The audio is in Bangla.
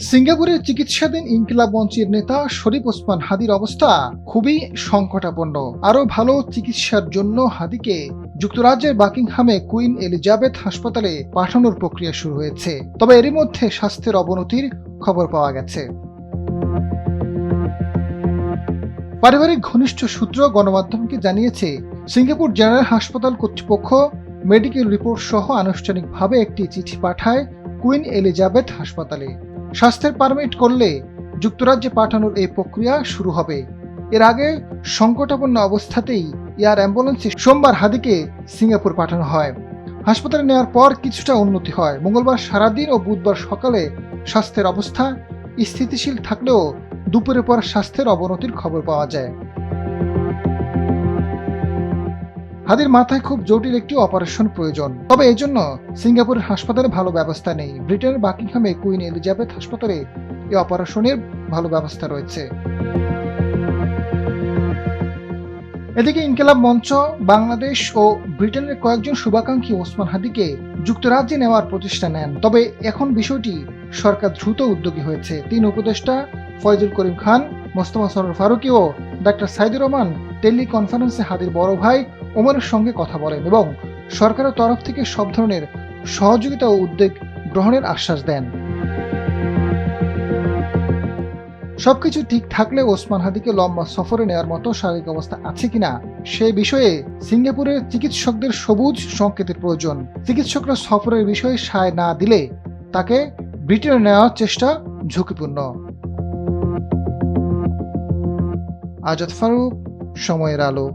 সিঙ্গাপুরের চিকিৎসাধীন ইনকিলাব মঞ্চের নেতা শরীফ ওসমান হাদির অবস্থা খুবই সংকটাপন্ন। আরও ভালো চিকিৎসার জন্য হাদিকে যুক্তরাজ্যের বাকিংহামে কুইন এলিজাবেথ হাসপাতালে পাঠানোর প্রক্রিয়া শুরু হয়েছে। তবে এরই মধ্যে স্বাস্থ্যের অবনতির খবর পাওয়া গেছে। পারিবারিক ঘনিষ্ঠ সূত্র গণমাধ্যমকে জানিয়েছে, সিঙ্গাপুর জেনারেল হাসপাতাল কর্তৃপক্ষ মেডিকেল রিপোর্ট সহ আনুষ্ঠানিকভাবে একটি চিঠি পাঠায় কুইন এলিজাবেথ হাসপাতালে। স্বাস্থ্যের পারমিট করলে যুক্তরাজ্যে পাঠানোর এই প্রক্রিয়া শুরু হবে। এর আগে সংকটাপন্ন অবস্থাতেই এয়ার অ্যাম্বুলেন্সে সোমবার হাদিকে সিঙ্গাপুর পাঠানো হয়। হাসপাতালে নেওয়ার পর কিছুটা উন্নতি হয়। মঙ্গলবার সারাদিন ও বুধবার সকালে স্বাস্থ্যের অবস্থা স্থিতিশীল থাকলেও দুপুরের পর স্বাস্থ্যের অবনতির খবর পাওয়া যায়। হাদির মাথায় খুব জটিল একটি অপারেশন প্রয়োজন, তবে এজন্য সিঙ্গাপুরের হাসপাতালে ভালো ব্যবস্থা নেই। ব্রিটেনের বাকিংহামে কুইন এলিজাবেথ হাসপাতালে এই অপারেশনের ভালো ব্যবস্থা রয়েছে। এদিকে ইনকিলাব মঞ্চ বাংলাদেশ ও ব্রিটেনের কয়েকজন শুভাকাঙ্ক্ষী ওসমান হাদিকে যুক্তরাজ্যে নেওয়ার প্রচেষ্টা নেন। তবে এখন বিষয়টি সরকার দ্রুত উদ্যোগী হয়েছে। ৩ উপদেষ্টা ফয়জুল করিম খান, মোস্তফা সরোয়ার ফারুকী ও ডাক্তার সাইদুর রহমান টেলিকনফারেন্সে হাদির বড় ভাই ওমরের সঙ্গে কথা বলেন এবং সরকারের তরফ থেকে সব ধরনের সহযোগিতা ও উদ্যোগ গ্রহণের আশ্বাস দেন। সবকিছু ঠিক থাকলে ওসমান হাদিকে লম্বা সফরে নেওয়ার মতো শারীরিক অবস্থা আছে কিনা সে বিষয়ে সিঙ্গাপুরের চিকিৎসকদের সবুজ সংকেতের প্রয়োজন। চিকিৎসকরা সফরের বিষয়ে সায় না দিলে তাকে ব্রিটেনে নেওয়ার চেষ্টা ঝুঁকিপূর্ণ। আজাদ ফারুক, সময়ের আলো।